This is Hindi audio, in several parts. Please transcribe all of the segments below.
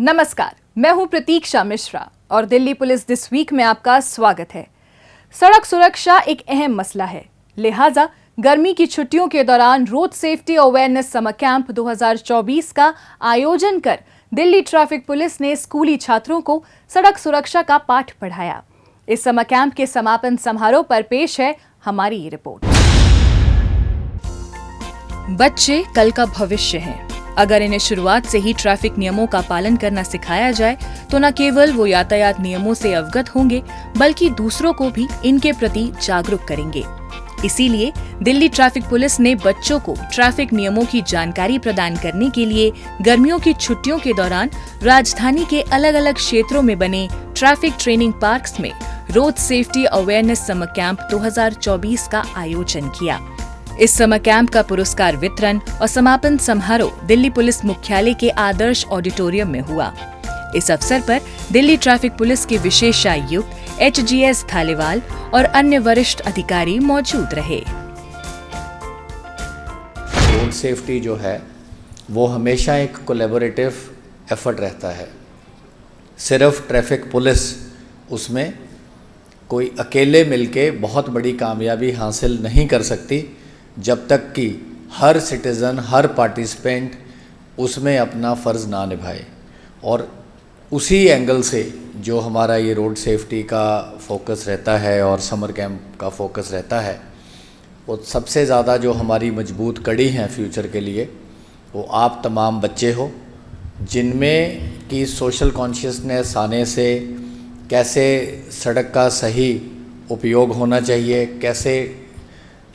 नमस्कार, मैं हूं प्रतीक्षा मिश्रा और दिल्ली पुलिस दिस वीक में आपका स्वागत है। सड़क सुरक्षा एक अहम मसला है, लिहाजा गर्मी की छुट्टियों के दौरान road safety awareness summer camp 2024 का आयोजन कर दिल्ली ट्रैफिक पुलिस ने स्कूली छात्रों को सड़क सुरक्षा का पाठ पढ़ाया। इस समर कैंप के समापन समारोह पर पेश है हमारी ये रिपोर्ट। बच्चे कल का भविष्य हैं। अगर इन्हें शुरुआत से ही ट्रैफिक नियमों का पालन करना सिखाया जाए तो न केवल वो यातायात नियमों से अवगत होंगे बल्कि दूसरों को भी इनके प्रति जागरूक करेंगे। इसीलिए दिल्ली ट्रैफिक पुलिस ने बच्चों को ट्रैफिक नियमों की जानकारी प्रदान करने के लिए गर्मियों की छुट्टियों के दौरान राजधानी के अलग अलग क्षेत्रों में बने ट्रैफिक ट्रेनिंग पार्क्स में road safety awareness summer camp 2024 का आयोजन किया। इस समर कैंप का पुरस्कार वितरण और समापन समारोह दिल्ली पुलिस मुख्यालय के आदर्श ऑडिटोरियम में हुआ। इस अवसर पर दिल्ली ट्रैफिक पुलिस के विशेष आयुक्त HGS थालीवाल और अन्य वरिष्ठ अधिकारी मौजूद रहे। रोड सेफ्टी जो है वो हमेशा एक कोलैबोरेटिव एफर्ट रहता है। सिर्फ ट्रैफिक पुलिस उसमें कोई अकेले मिलके बहुत बड़ी कामयाबी हासिल नहीं कर सकती जब तक कि हर सिटीज़न, हर पार्टिसिपेंट उसमें अपना फ़र्ज़ ना निभाए। और उसी एंगल से जो हमारा ये रोड सेफ्टी का फोकस रहता है और समर कैंप का फोकस रहता है, वो सबसे ज़्यादा जो हमारी मजबूत कड़ी हैं फ्यूचर के लिए, वो आप तमाम बच्चे हो, जिनमें कि सोशल कॉन्शियसनेस आने से कैसे सड़क का सही उपयोग होना चाहिए, कैसे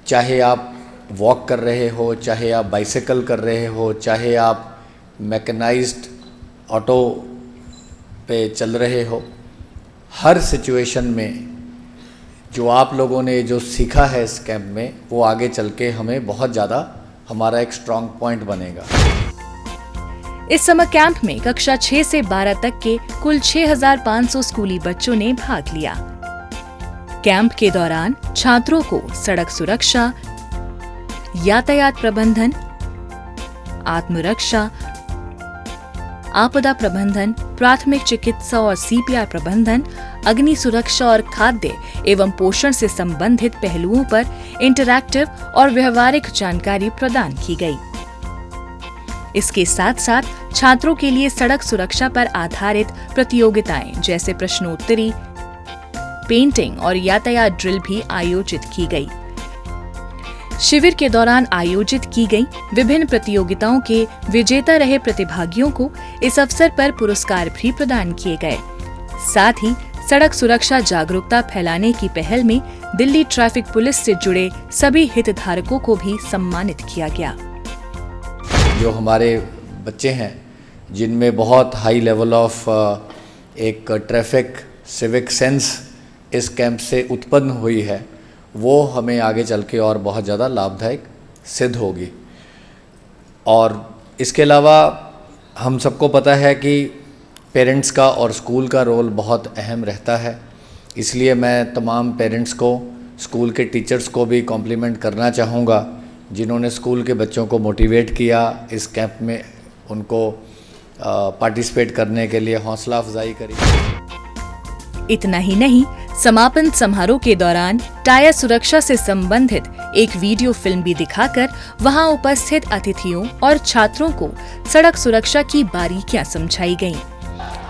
चाहे आप वॉक कर रहे हो, चाहे आप बाइसिकल कर रहे हो, चाहे आप मैकेनाइज्ड ऑटो पे चल रहे हो, हर सिचुएशन में जो आप लोगों ने जो सीखा है इस कैंप में, वो आगे चल के हमें बहुत ज़्यादा हमारा एक स्ट्रॉन्ग पॉइंट बनेगा। इस समर कैंप में कक्षा 6 से 12 तक के कुल 6,500 स्कूली बच्चों ने भाग लिया। कैंप के दौरान छात्रों को सड़क सुरक्षा, यातायात प्रबंधन, आत्मरक्षा, आपदा प्रबंधन, प्राथमिक चिकित्सा और CPR प्रबंधन, अग्नि सुरक्षा और खाद्य एवं पोषण से संबंधित पहलुओं पर इंटरैक्टिव और व्यवहारिक जानकारी प्रदान की गई। इसके साथ साथ छात्रों के लिए सड़क सुरक्षा पर आधारित प्रतियोगिताएं जैसे प्रश्नोत्तरी, पेंटिंग और यातायात ड्रिल भी आयोजित की गई। शिविर के दौरान आयोजित की गई विभिन्न प्रतियोगिताओं के विजेता रहे प्रतिभागियों को इस अवसर पर पुरस्कार भी प्रदान किए गए। साथ ही सड़क सुरक्षा जागरूकता फैलाने की पहल में दिल्ली ट्रैफिक पुलिस से जुड़े सभी हितधारकों को भी सम्मानित किया गया। जो हमारे बच्चे हैं जिनमें बहुत हाई लेवल ऑफ एक ट्रैफिक सिविक सेंस इस कैंप से उत्पन्न हुई है, वो हमें आगे चल के और बहुत ज़्यादा लाभदायक सिद्ध होगी। और इसके अलावा हम सबको पता है कि पेरेंट्स का और स्कूल का रोल बहुत अहम रहता है, इसलिए मैं तमाम पेरेंट्स को, स्कूल के टीचर्स को भी कॉम्प्लीमेंट करना चाहूँगा जिन्होंने स्कूल के बच्चों को मोटिवेट किया, इस कैंप में उनको पार्टिसिपेट करने के लिए हौसला अफजाई करी। इतना ही नहीं, समापन समारोह के दौरान टायर सुरक्षा से संबंधित एक वीडियो फिल्म भी दिखाकर वहां उपस्थित अतिथियों और छात्रों को सड़क सुरक्षा की बारीकियां समझाई गईं।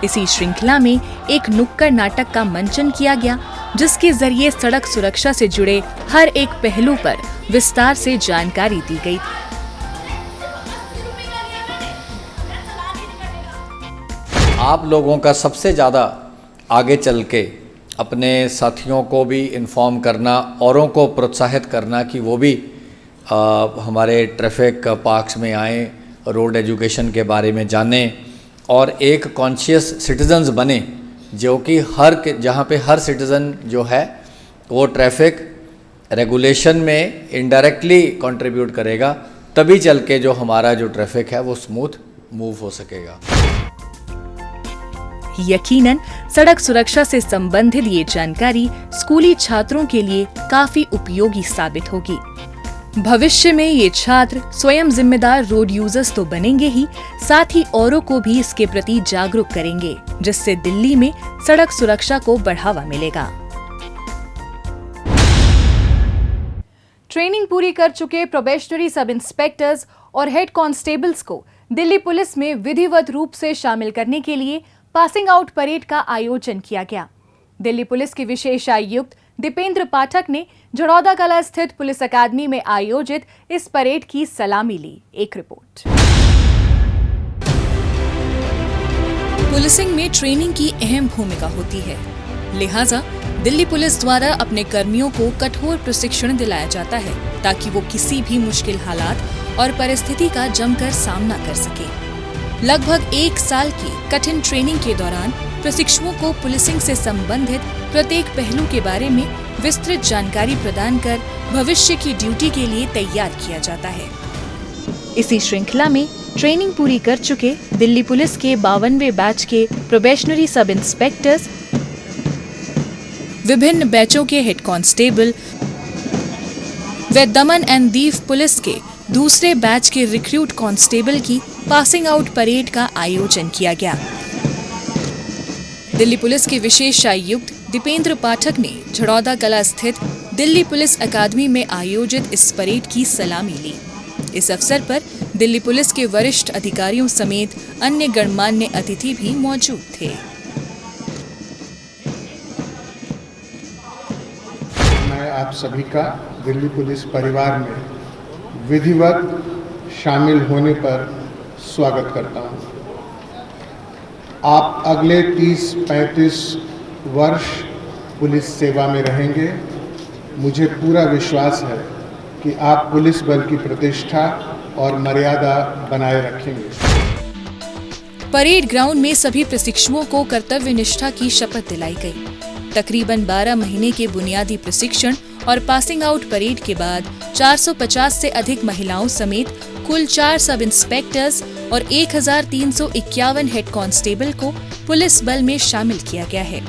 इसी श्रृंखला में एक नुक्कड़ नाटक का मंचन किया गया, जिसके जरिए सड़क सुरक्षा से जुड़े हर एक पहलू पर विस्तार से जानकारी दी गई। आप लोगों का सबसे ज़्यादा आगे चल के अपने साथियों को भी इन्फॉर्म करना, औरों को प्रोत्साहित करना कि वो भी हमारे ट्रैफिक पार्क्स में आएँ, रोड एजुकेशन के बारे में जानें और एक कॉन्शियस सिटीजन्स बने, जो कि जहाँ पे हर सिटीज़न जो है वो ट्रैफिक रेगुलेशन में इनडायरेक्टली कंट्रीब्यूट करेगा, तभी चल के जो हमारा जो ट्रैफिक है वो स्मूथ मूव हो सकेगा। यकीनन सड़क सुरक्षा से संबंधित ये जानकारी स्कूली छात्रों के लिए काफी उपयोगी साबित होगी। भविष्य में ये छात्र स्वयं जिम्मेदार रोड यूजर्स तो बनेंगे ही, साथ ही औरों को भी इसके प्रति जागरूक करेंगे, जिससे दिल्ली में सड़क सुरक्षा को बढ़ावा मिलेगा। ट्रेनिंग पूरी कर चुके प्रोबेशनरी सब इंस्पेक्टर्स और हेड कांस्टेबल्स को दिल्ली पुलिस में विधिवत रूप से शामिल करने के लिए पासिंग आउट परेड का आयोजन किया गया। दिल्ली पुलिस के विशेष आयुक्त दीपेंद्र पाठक ने झड़ौदा कला स्थित पुलिस अकादमी में आयोजित इस परेड की सलामी ली। एक रिपोर्ट। पुलिसिंग में ट्रेनिंग की अहम भूमिका होती है, लिहाजा दिल्ली पुलिस द्वारा अपने कर्मियों को कठोर प्रशिक्षण दिलाया जाता है ताकि वो किसी भी मुश्किल हालात और परिस्थिति का जमकर सामना कर सके। लगभग 1 साल की कठिन ट्रेनिंग के दौरान प्रशिक्षुओं को पुलिसिंग से संबंधित प्रत्येक पहलू के बारे में विस्तृत जानकारी प्रदान कर भविष्य की ड्यूटी के लिए तैयार किया जाता है। इसी श्रृंखला में ट्रेनिंग पूरी कर चुके दिल्ली पुलिस के 52वें बैच के प्रोबेशनरी सब इंस्पेक्टर्स, विभिन्न बैचों के हेड कांस्टेबल व दमन एंड दीव पुलिस के दूसरे बैच के रिक्रूट कांस्टेबल की पासिंग आउट परेड का आयोजन किया गया। दिल्ली पुलिस के विशेष आयुक्त दीपेंद्र पाठक ने झड़ौदा कला स्थित दिल्ली पुलिस अकादमी में आयोजित इस परेड की सलामी ली। इस अवसर पर दिल्ली पुलिस के वरिष्ठ अधिकारियों समेत अन्य गणमान्य अतिथि भी मौजूद थे। मैं आप सभी का दिल्ली पुलिस परिवार में विधिवत शामिल होने पर स्वागत करता हूं। आप अगले 30-35 वर्ष पुलिस सेवा में रहेंगे। मुझे पूरा विश्वास है कि आप पुलिस बल की प्रतिष्ठा और मर्यादा बनाए रखेंगे। परेड ग्राउंड में सभी प्रशिक्षुओं को कर्तव्य निष्ठा की शपथ दिलाई गई। तकरीबन 12 महीने के बुनियादी प्रशिक्षण और पासिंग आउट परेड के बाद 450 से अधिक महिलाओं समेत कुल 4 सब इंस्पेक्टर्स और 1351 हेड कांस्टेबल को पुलिस बल में शामिल किया गया है।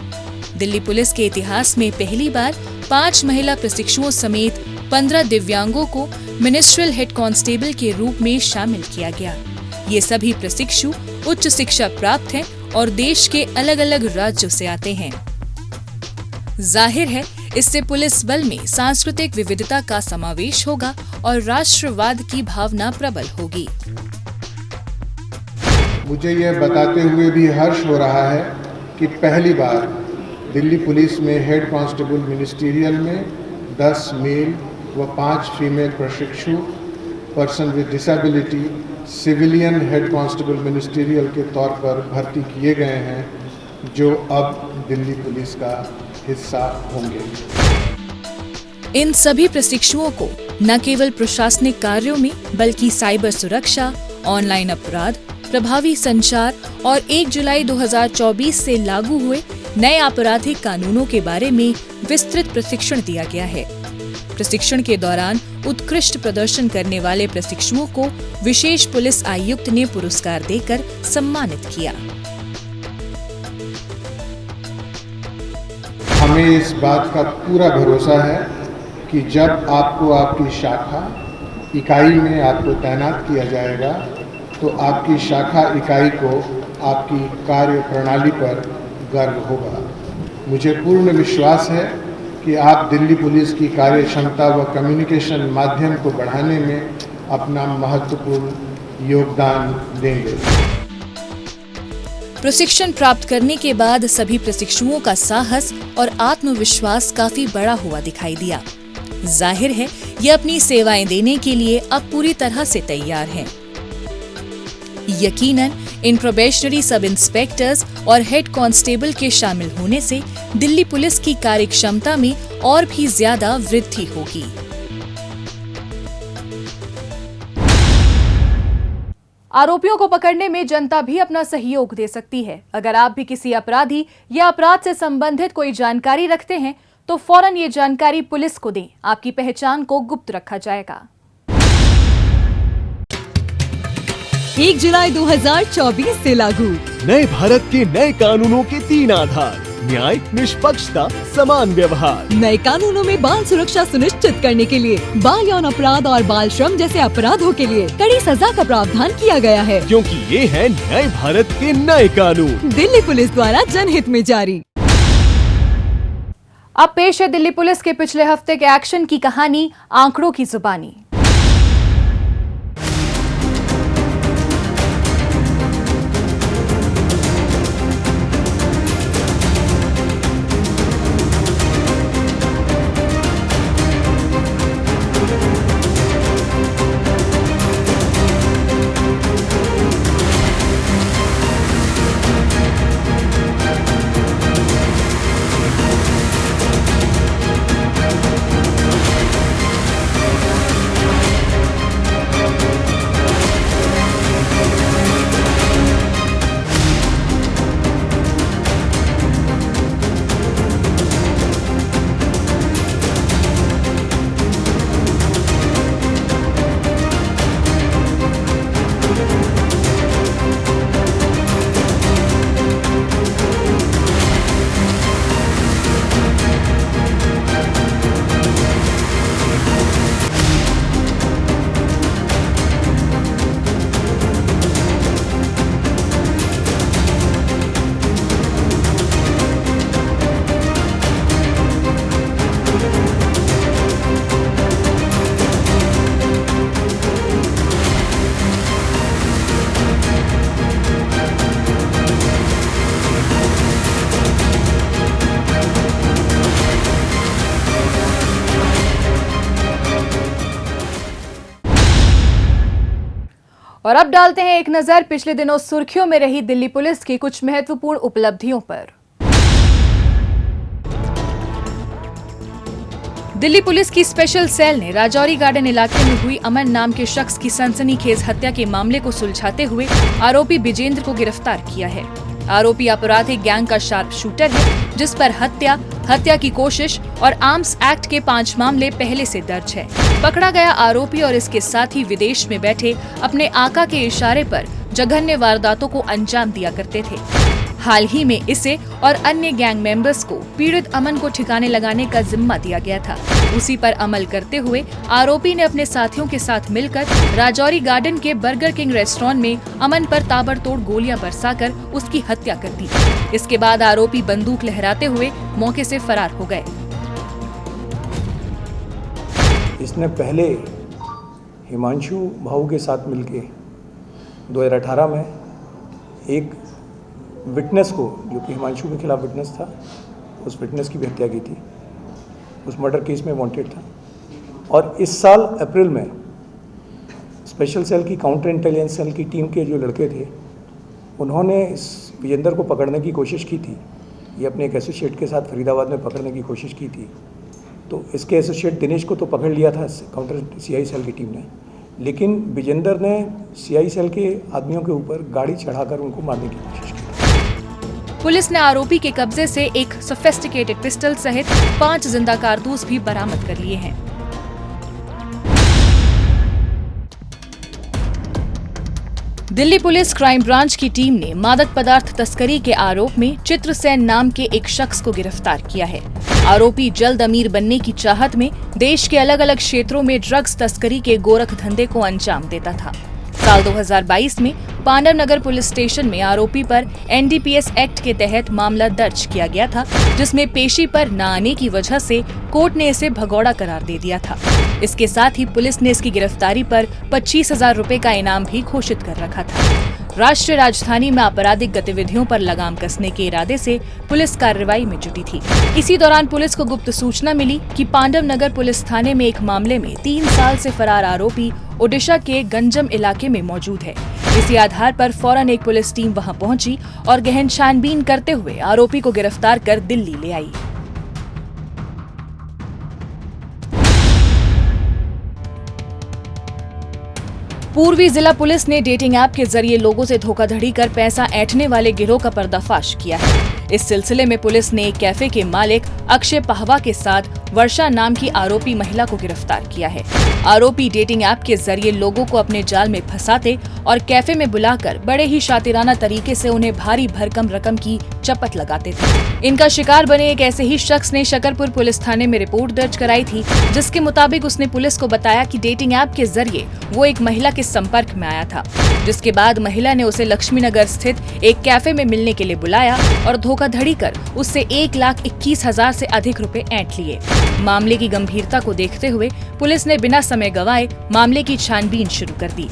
दिल्ली पुलिस के इतिहास में पहली बार 5 महिला प्रशिक्षुओं समेत 15 दिव्यांगों को मिनिस्ट्रियल हेड कांस्टेबल के रूप में शामिल किया गया। ये सभी प्रशिक्षु उच्च शिक्षा प्राप्त हैं और देश के अलग अलग राज्यों से आते हैं। जाहिर है, इससे पुलिस बल में सांस्कृतिक विविधता का समावेश होगा और राष्ट्रवाद की भावना प्रबल होगी। मुझे यह बताते हुए भी हर्ष हो रहा है कि पहली बार दिल्ली पुलिस में हेड कांस्टेबल मिनिस्ट्रियल में 10 मेल व 5 फीमेल प्रशिक्षु person with disability civilian head constable ministerial के तौर पर भर्ती किए गए हैं, जो अब दिल्ली पुलिस का हिस्सा होंगे। इन सभी प्रशिक्षुओं को न केवल प्रशासनिक कार्यों में बल्कि साइबर सुरक्षा, ऑनलाइन अपराध, प्रभावी संचार और 1 जुलाई 2024 से लागू हुए नए आपराधिक कानूनों के बारे में विस्तृत प्रशिक्षण दिया गया है। प्रशिक्षण के दौरान उत्कृष्ट प्रदर्शन करने वाले प्रशिक्षुओं को विशेष पुलिस आयुक्त ने पुरस्कार देकर सम्मानित किया। हमें इस बात का पूरा भरोसा है कि जब आपको आपकी शाखा इकाई में आपको तैनात किया जाएगा तो आपकी शाखा इकाई को आपकी कार्य प्रणाली पर गर्व होगा। मुझे पूर्ण विश्वास है कि आप दिल्ली पुलिस की कार्य क्षमता व कम्युनिकेशन माध्यम को बढ़ाने में अपना महत्वपूर्ण योगदान देंगे। प्रशिक्षण प्राप्त करने के बाद सभी प्रशिक्षुओं का साहस और आत्मविश्वास काफी बड़ा हुआ दिखाई दिया। जाहिर है, ये अपनी सेवाएं देने के लिए अब पूरी तरह से तैयार हैं। यकीनन इन प्रोबेशनरी सब इंस्पेक्टर्स और हेड कांस्टेबल के शामिल होने से दिल्ली पुलिस की कार्यक्षमता में और भी ज्यादा वृद्धि होगी। आरोपियों को पकड़ने में जनता भी अपना सहयोग दे सकती है। अगर आप भी किसी अपराधी या अपराध से संबंधित कोई जानकारी रखते हैं तो फौरन ये जानकारी पुलिस को दें। आपकी पहचान को गुप्त रखा जाएगा। 1 जुलाई 2024 से लागू नए भारत के नए कानूनों के 3 आधार: न्याय, निष्पक्षता, समान व्यवहार। नए कानूनों में बाल सुरक्षा सुनिश्चित करने के लिए बाल यौन अपराध और बाल श्रम जैसे अपराधों के लिए कड़ी सजा का प्रावधान किया गया है, क्योंकि ये है नए भारत के नए कानून। दिल्ली पुलिस द्वारा जनहित में जारी। अब पेश है दिल्ली पुलिस के पिछले हफ्ते के एक्शन की कहानी, आंकड़ों की जुबानी। और अब डालते हैं एक नजर पिछले दिनों सुर्खियों में रही दिल्ली पुलिस की कुछ महत्वपूर्ण उपलब्धियों पर। दिल्ली पुलिस की स्पेशल सेल ने राजौरी गार्डन इलाके में हुई अमन नाम के शख्स की सनसनीखेज हत्या के मामले को सुलझाते हुए आरोपी विजेंद्र को गिरफ्तार किया है। आरोपी आपराधिक गैंग का शार्प शूटर है, जिस पर हत्या की कोशिश और आर्म्स एक्ट के 5 मामले पहले से दर्ज है। पकड़ा गया आरोपी और इसके साथी विदेश में बैठे अपने आका के इशारे पर जघन्य वारदातों को अंजाम दिया करते थे। हाल ही में इसे और अन्य गैंग मेंबर्स को पीड़ित अमन को ठिकाने लगाने का जिम्मा दिया गया था। उसी पर अमल करते हुए आरोपी ने अपने साथियों के साथ मिलकर राजौरी गार्डन के बर्गर किंग रेस्टोरेंट में अमन पर ताबड़तोड़ गोलियां बरसाकर उसकी हत्या कर दी। इसके बाद आरोपी बंदूक लहराते हुए मौके से फरार हो गए। इसने पहले हिमांशु भाऊ के साथ मिलके 2018 में एक विटनेस को, जो कि हिमांशु के खिलाफ विटनेस था, उस विटनेस की भी हत्या की थी। उस मर्डर केस में वांटेड था। और इस साल अप्रैल में स्पेशल सेल की काउंटर इंटेलिजेंस सेल की टीम के जो लड़के थे, उन्होंने इस विजेंद्र को पकड़ने की कोशिश की थी। ये अपने एक एसोसिएट के साथ फरीदाबाद में पकड़ने की कोशिश की थी। तो इसके एसोसिएट दिनेश को तो पकड़ लिया था काउंटर सीआई सेल की टीम ने, लेकिन विजेंद्र ने सीआई सेल के आदमियों के ऊपर गाड़ी चढ़ाकर उनको मारने की कोशिश की। पुलिस ने आरोपी के कब्जे से एक सोफिस्टिकेटेड पिस्टल सहित 5 जिंदा कारतूस भी बरामद कर लिए हैं। दिल्ली पुलिस क्राइम ब्रांच की टीम ने मादक पदार्थ तस्करी के आरोप में चित्रसेन नाम के एक शख्स को गिरफ्तार किया है। आरोपी जल्द अमीर बनने की चाहत में देश के अलग अलग क्षेत्रों में ड्रग्स तस्करी के गोरख धंधे को अंजाम देता था। साल 2022 में पांडव नगर पुलिस स्टेशन में आरोपी पर एनडीपीएस एक्ट के तहत मामला दर्ज किया गया था, जिसमें पेशी पर न आने की वजह से कोर्ट ने इसे भगौड़ा करार दे दिया था। इसके साथ ही पुलिस ने इसकी गिरफ्तारी पर 25,000 रुपए का इनाम भी घोषित कर रखा था। राष्ट्रीय राजधानी में आपराधिक गतिविधियों पर लगाम कसने के इरादे से पुलिस कार्रवाई में जुटी थी। इसी दौरान पुलिस को गुप्त सूचना मिली कि पांडव नगर पुलिस थाने में एक मामले में 3 साल से फरार आरोपी ओडिशा के गंजम इलाके में मौजूद है। इसी आधार पर फौरन एक पुलिस टीम वहां पहुंची और गहन छानबीन करते हुए आरोपी को गिरफ्तार कर दिल्ली ले आई। पूर्वी जिला पुलिस ने डेटिंग ऐप के जरिए लोगों से धोखाधड़ी कर पैसा ऐंठने वाले गिरोह का पर्दाफाश किया है। इस सिलसिले में पुलिस ने एक कैफे के मालिक अक्षय पहवा के साथ वर्षा नाम की आरोपी महिला को गिरफ्तार किया है। आरोपी डेटिंग ऐप के जरिए लोगों को अपने जाल में फंसाते और कैफे में बुलाकर बड़े ही शातिराना तरीके से उन्हें भारी भरकम रकम की चपत लगाते थे। इनका शिकार बने एक ऐसे ही शख्स ने शकरपुर पुलिस थाने में रिपोर्ट दर्ज कराई थी, जिसके मुताबिक उसने पुलिस को बताया कि डेटिंग ऐप के जरिए वो एक महिला के संपर्क में आया था, जिसके बाद महिला ने उसे लक्ष्मीनगर स्थित एक कैफे में मिलने के लिए बुलाया और धोखाधड़ी कर उससे 1,21,000 से अधिक रुपए ऐंठ लिए। मामले की गंभीरता को देखते हुए पुलिस ने बिना समय गंवाए मामले की छानबीन शुरू कर दी।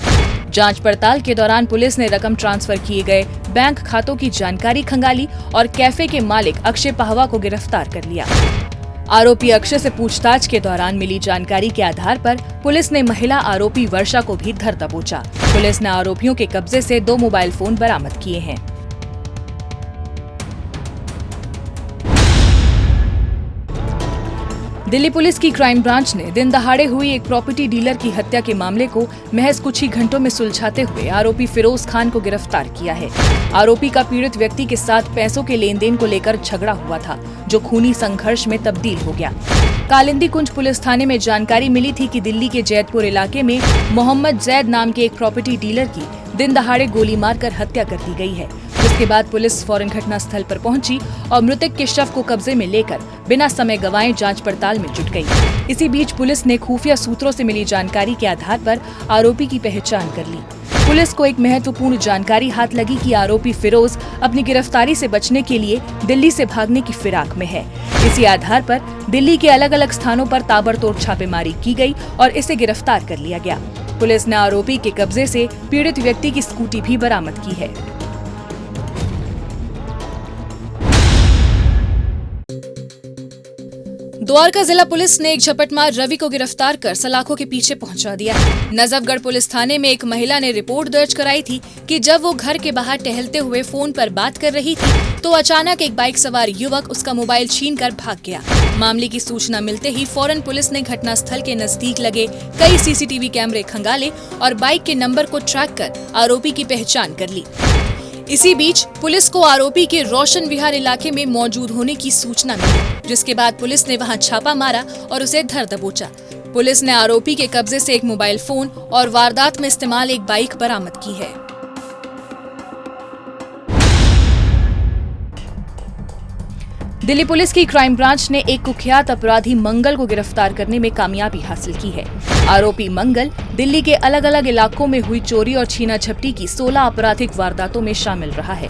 जांच पड़ताल के दौरान पुलिस ने रकम ट्रांसफर किए गए बैंक खातों की जानकारी खंगाली और कैफे के मालिक अक्षय पहवा को गिरफ्तार कर लिया। आरोपी अक्षय से पूछताछ के दौरान मिली जानकारी के आधार पर पुलिस ने महिला आरोपी वर्षा को भी धर दबोचा। पुलिस ने आरोपियों के कब्जे से 2 मोबाइल फोन बरामद किए हैं। दिल्ली पुलिस की क्राइम ब्रांच ने दिन दहाड़े हुई एक प्रॉपर्टी डीलर की हत्या के मामले को महज कुछ ही घंटों में सुलझाते हुए आरोपी फिरोज खान को गिरफ्तार किया है। आरोपी का पीड़ित व्यक्ति के साथ पैसों के लेन देन को लेकर झगड़ा हुआ था, जो खूनी संघर्ष में तब्दील हो गया। कालिंदी कुंज पुलिस थाने में जानकारी मिली थी कि दिल्ली के जैतपुर इलाके में मोहम्मद जैद नाम के एक प्रॉपर्टी डीलर की दिन दहाड़े गोली मारकर हत्या कर दी गई है। जिसके बाद पुलिस फौरन घटना स्थल पर पहुंची और मृतक के शव को कब्जे में लेकर बिना समय गंवाए जांच पड़ताल में जुट गई। इसी बीच पुलिस ने खुफिया सूत्रों से मिली जानकारी के आधार पर आरोपी की पहचान कर ली। पुलिस को एक महत्वपूर्ण जानकारी हाथ लगी कि आरोपी फिरोज अपनी गिरफ्तारी से बचने के लिए दिल्ली से भागने की फिराक में है। इसी आधार पर दिल्ली के अलग अलग स्थानों पर ताबड़तोड़ छापेमारी की गई और इसे गिरफ्तार कर लिया गया। पुलिस ने आरोपी के कब्जे से पीड़ित व्यक्ति की स्कूटी भी बरामद की है। द्वारका जिला पुलिस ने एक झपटमार रवि को गिरफ्तार कर सलाखों के पीछे पहुंचा दिया है। नजफगढ़ पुलिस थाने में एक महिला ने रिपोर्ट दर्ज कराई थी कि जब वो घर के बाहर टहलते हुए फोन पर बात कर रही थी तो अचानक एक बाइक सवार युवक उसका मोबाइल छीनकर भाग गया। मामले की सूचना मिलते ही फौरन पुलिस ने घटनास्थल के नजदीक लगे कई सीसीटीवी कैमरे खंगाले और बाइक के नंबर को ट्रैक कर आरोपी की पहचान कर ली। इसी बीच पुलिस को आरोपी के रोशन विहार इलाके में मौजूद होने की सूचना मिली, जिसके बाद पुलिस ने वहां छापा मारा और उसे धर दबोचा। पुलिस ने आरोपी के कब्जे से एक मोबाइल फोन और वारदात में इस्तेमाल एक बाइक बरामद की है। दिल्ली पुलिस की क्राइम ब्रांच ने एक कुख्यात अपराधी मंगल को गिरफ्तार करने में कामयाबी हासिल की है। आरोपी मंगल दिल्ली के अलग अलग इलाकों में हुई चोरी और छीना झपटी की 16 आपराधिक वारदातों में शामिल रहा है।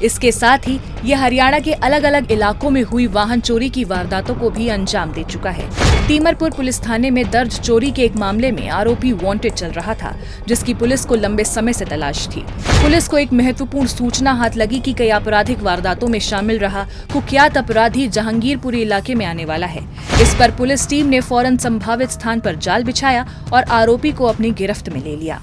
इसके साथ ही यह हरियाणा के अलग अलग इलाकों में हुई वाहन चोरी की वारदातों को भी अंजाम दे चुका है। तीमरपुर पुलिस थाने में दर्ज चोरी के एक मामले में आरोपी वांटेड चल रहा था, जिसकी पुलिस को लंबे समय से तलाश थी। पुलिस को एक महत्वपूर्ण सूचना हाथ लगी कि कई आपराधिक वारदातों में शामिल रहा कुख्यात अपराधी जहांगीरपुरी इलाके में आने वाला है। इस पर पुलिस टीम ने फौरन संभावित स्थान पर जाल बिछाया और आरोपी को अपनी गिरफ्त में ले लिया।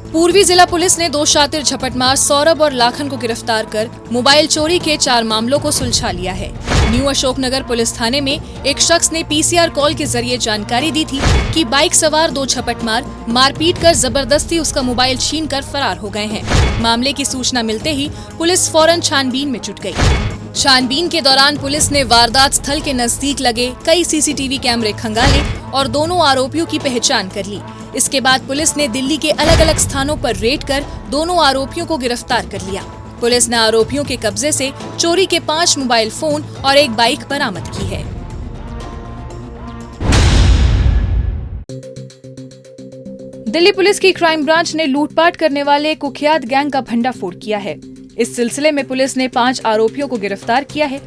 पूर्वी जिला पुलिस ने 2 शातिर झपटमार सौरभ और लाखन को गिरफ्तार कर मोबाइल चोरी के 4 मामलों को सुलझा लिया है। न्यू अशोकनगर पुलिस थाने में एक शख्स ने पीसीआर कॉल के जरिए जानकारी दी थी कि बाइक सवार 2 झपटमार मारपीट कर जबरदस्ती उसका मोबाइल छीनकर फरार हो गए हैं। मामले की सूचना मिलते ही पुलिस फौरन छानबीन में जुट गई। छानबीन के दौरान पुलिस ने वारदात स्थल के नजदीक लगे कई सीसीटीवी कैमरे खंगाले और दोनों आरोपियों की पहचान कर ली। इसके बाद पुलिस ने दिल्ली के अलग अलग स्थानों पर रेड कर दोनों आरोपियों को गिरफ्तार कर लिया। पुलिस ने आरोपियों के कब्जे से चोरी के 5 मोबाइल फोन और एक बाइक बरामद की है। दिल्ली पुलिस की क्राइम ब्रांच ने लूटपाट करने वाले कुख्यात गैंग का भंडाफोड़ किया है। इस सिलसिले में पुलिस ने 5 आरोपियों को गिरफ्तार किया है।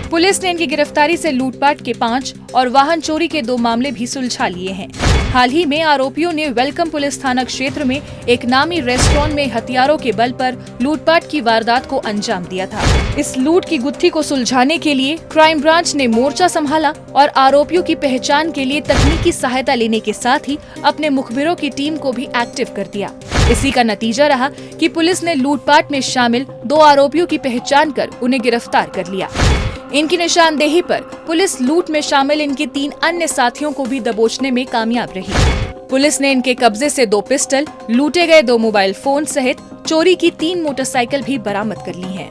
पुलिस ने इनकी गिरफ्तारी से लूटपाट के 5 और वाहन चोरी के 2 मामले भी सुलझा लिए हैं। हाल ही में आरोपियों ने वेलकम पुलिस थाना क्षेत्र में एक नामी रेस्टोरेंट में हथियारों के बल पर लूटपाट की वारदात को अंजाम दिया था। इस लूट की गुत्थी को सुलझाने के लिए क्राइम ब्रांच ने मोर्चा संभाला और आरोपियों की पहचान के लिए तकनीकी सहायता लेने के साथ ही अपने मुखबिरों की टीम को भी एक्टिव कर दिया। इसी का नतीजा रहा कि पुलिस ने लूटपाट में शामिल 2 आरोपियों की पहचान कर उन्हें गिरफ्तार कर लिया। इनकी निशानदेही पर पुलिस लूट में शामिल इनके 3 अन्य साथियों को भी दबोचने में कामयाब रही। पुलिस ने इनके कब्जे से 2 पिस्टल, लूटे गए 2 मोबाइल फोन सहित चोरी की 3 मोटरसाइकिल भी बरामद कर ली हैं।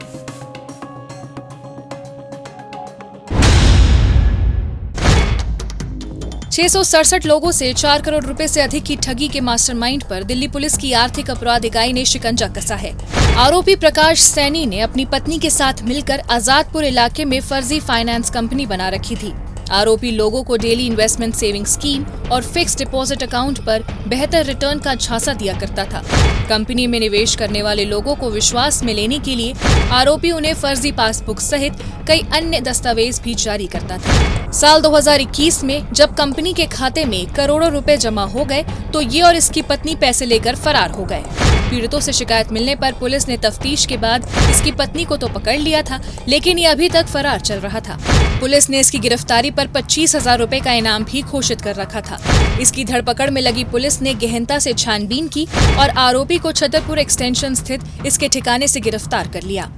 $667 लोगों से 4 करोड़ रुपए से अधिक की ठगी के मास्टरमाइंड पर दिल्ली पुलिस की आर्थिक अपराध इकाई ने शिकंजा कसा है। आरोपी प्रकाश सैनी ने अपनी पत्नी के साथ मिलकर आजादपुर इलाके में फर्जी फाइनेंस कंपनी बना रखी थी। आरोपी लोगों को डेली इन्वेस्टमेंट सेविंग स्कीम और फिक्स डिपॉजिट अकाउंट पर बेहतर रिटर्न का झांसा दिया करता था। कंपनी में निवेश करने वाले लोगों को विश्वास में लेने के लिए आरोपी उन्हें फर्जी पासबुक सहित कई अन्य दस्तावेज भी जारी करता था। साल 2021 में जब कंपनी के खाते में करोड़ों रुपए जमा हो गए तो ये और इसकी पत्नी पैसे लेकर फरार हो गए। पीड़ितों से शिकायत मिलने पर पुलिस ने तफ्तीश के बाद इसकी पत्नी को तो पकड़ लिया था, लेकिन ये अभी तक फरार चल रहा था। पुलिस ने इसकी गिरफ्तारी पर 25,000 रुपए का इनाम भी घोषित कर रखा था। इसकी धरपकड़ में लगी पुलिस ने गहनता से छानबीन की और आरोपी को छतरपुर एक्सटेंशन स्थित इसके ठिकाने से गिरफ्तार कर लिया।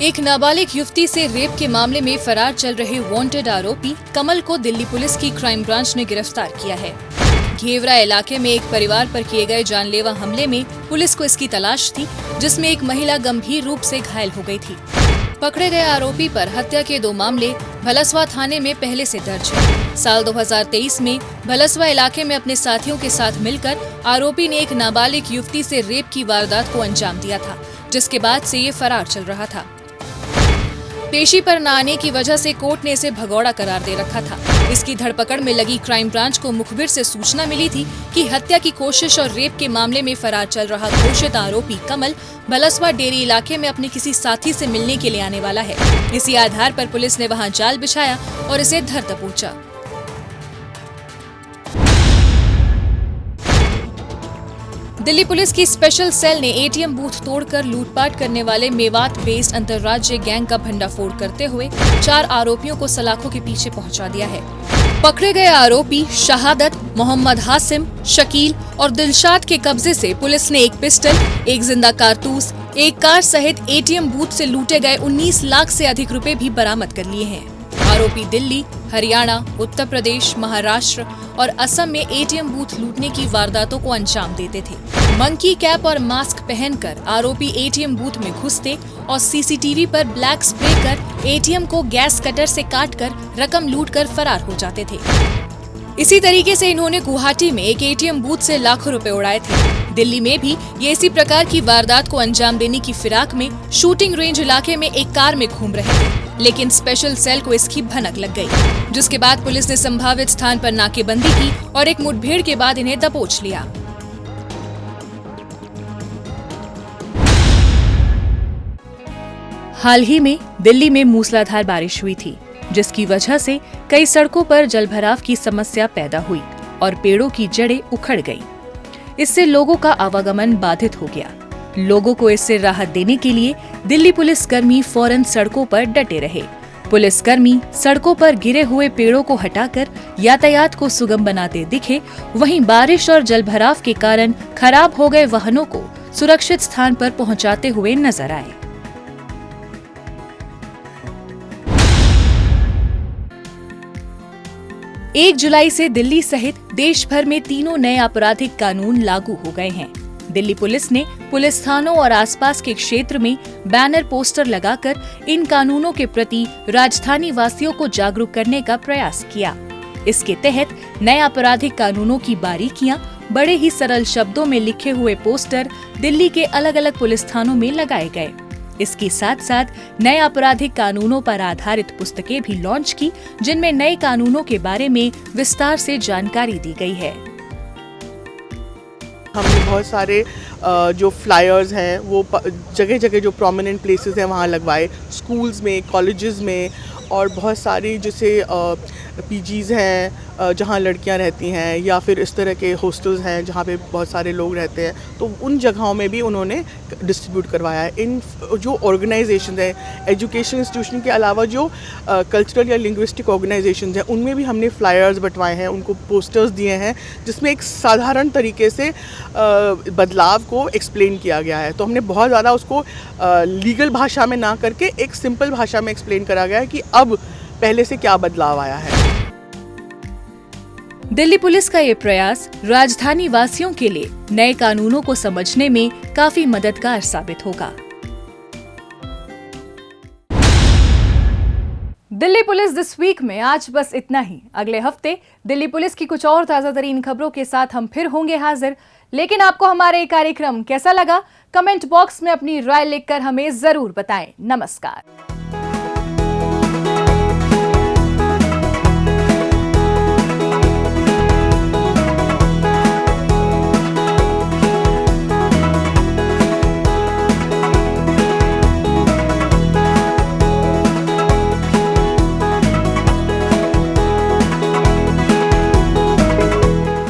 एक नाबालिग युवती से रेप के मामले में फरार चल रहे वांटेड आरोपी कमल को दिल्ली पुलिस की क्राइम ब्रांच ने गिरफ्तार किया है। घेवरा इलाके में एक परिवार पर किए गए जानलेवा हमले में पुलिस को इसकी तलाश थी, जिसमें एक महिला गंभीर रूप से घायल हो गई थी। पकड़े गए आरोपी पर हत्या के 2 मामले भलसवा थाने में पहले से दर्ज है। साल 2023 में भलसवा इलाके में अपने साथियों के साथ मिलकर आरोपी ने एक नाबालिग युवती से रेप की वारदात को अंजाम दिया था, जिसके बाद से ये फरार चल रहा था। पेशी पर न आने की वजह से कोर्ट ने इसे भगौड़ा करार दे रखा था। इसकी धरपकड़ में लगी क्राइम ब्रांच को मुखबिर से सूचना मिली थी कि हत्या की कोशिश और रेप के मामले में फरार चल रहा घोषित आरोपी कमल भलसवा डेरी इलाके में अपने किसी साथी से मिलने के लिए आने वाला है। इसी आधार पर पुलिस ने वहां जाल बिछाया और इसे धर दबोचा। दिल्ली पुलिस की स्पेशल सेल ने एटीएम बूथ तोड़कर लूटपाट करने वाले मेवात बेस्ड अंतर्राज्यीय गैंग का भंडाफोड़ करते हुए 4 आरोपियों को सलाखों के पीछे पहुंचा दिया है। पकड़े गए आरोपी शहादत, मोहम्मद हासिम, शकील और दिलशाद के कब्जे से पुलिस ने 1 पिस्टल, 1 जिंदा कारतूस, 1 कार सहित एटीएम बूथ से लूटे गए 19 लाख से अधिक रुपए भी बरामद कर लिए हैं। आरोपी दिल्ली, हरियाणा, उत्तर प्रदेश, महाराष्ट्र और असम में एटीएम बूथ लूटने की वारदातों को अंजाम देते थे। मंकी कैप और मास्क पहनकर आरोपी एटीएम बूथ में घुसते और सीसीटीवी पर ब्लैक स्प्रे कर एटीएम को गैस कटर से काटकर रकम लूटकर फरार हो जाते थे। इसी तरीके से इन्होंने गुवाहाटी में एक एटीएम बूथ से लाखों रुपए उड़ाए थे। दिल्ली में भी ये इसी प्रकार की वारदात को अंजाम देने की फिराक में शूटिंग रेंज इलाके में एक कार में घूम रहे थे, लेकिन स्पेशल सेल को इसकी भनक लग गई, जिसके बाद पुलिस ने संभावित स्थान पर नाकेबंदी की और एक मुठभेड़ के बाद इन्हें दबोच लिया। हाल ही में दिल्ली में मूसलाधार बारिश हुई थी, जिसकी वजह से कई सड़कों पर जलभराव की समस्या पैदा हुई और पेड़ों की जड़ें उखड़ गईं। इससे लोगों का आवागमन बाधित हो गया। लोगों को इससे राहत देने के लिए दिल्ली पुलिसकर्मी फौरन सड़कों पर डटे रहे। पुलिसकर्मी सड़कों पर गिरे हुए पेड़ों को हटाकर यातायात को सुगम बनाते दिखे। वहीं बारिश और जलभराव के कारण खराब हो गए वाहनों को सुरक्षित स्थान पर पहुंचाते हुए नजर आए। एक जुलाई से दिल्ली सहित देश भर में 3 नए आपराधिक कानून लागू हो गए हैं। दिल्ली पुलिस ने पुलिस थानों और आसपास के क्षेत्र में बैनर पोस्टर लगाकर इन कानूनों के प्रति राजधानी वासियों को जागरूक करने का प्रयास किया। इसके तहत नए आपराधिक कानूनों की बारीकियां बड़े ही सरल शब्दों में लिखे हुए पोस्टर दिल्ली के अलग अलग पुलिस थानों में लगाए गए। इसके साथ साथ नए आपराधिक कानूनों पर आधारित पुस्तकें भी लॉन्च की, जिनमें नए कानूनों के बारे में विस्तार से जानकारी दी गई है। हमने बहुत सारे जो फ्लायर्स हैं वो जगह जगह जो प्रोमिनेंट प्लेसेस हैं वहाँ लगवाए, स्कूल्स में, कॉलेजेस में, और बहुत सारी जैसे पीजीज़ हैं जहाँ लड़कियाँ रहती हैं, या फिर इस तरह के हॉस्टल्स हैं जहाँ पे बहुत सारे लोग रहते हैं, तो उन जगहों में भी उन्होंने डिस्ट्रीब्यूट करवाया है। इन जो ऑर्गेनाइजेशन हैं, एजुकेशन इंस्टीट्यूशन के अलावा जो कल्चरल या लिंग्विस्टिक ऑर्गेनाइजेशन हैं, उनमें भी हमने फ्लायर्स बंटवाए हैं, उनको पोस्टर्स दिए हैं, जिसमें एक साधारण तरीके से बदलाव को एक्सप्लेन किया गया है। तो हमने बहुत ज़्यादा उसको लीगल भाषा में ना करके एक सिंपल भाषा में एक्सप्लेन करा गया है कि अब पहले से क्या बदलाव आया है। दिल्ली पुलिस का ये प्रयास राजधानी वासियों के लिए नए कानूनों को समझने में काफी मददगार साबित होगा। दिल्ली पुलिस दिस वीक में आज बस इतना ही। अगले हफ्ते दिल्ली पुलिस की कुछ और ताजा तरीन खबरों के साथ हम फिर होंगे हाजिर। लेकिन आपको हमारा ये कार्यक्रम कैसा लगा, कमेंट बॉक्स में अपनी राय लिखकर हमें जरूर बताएं। नमस्कार।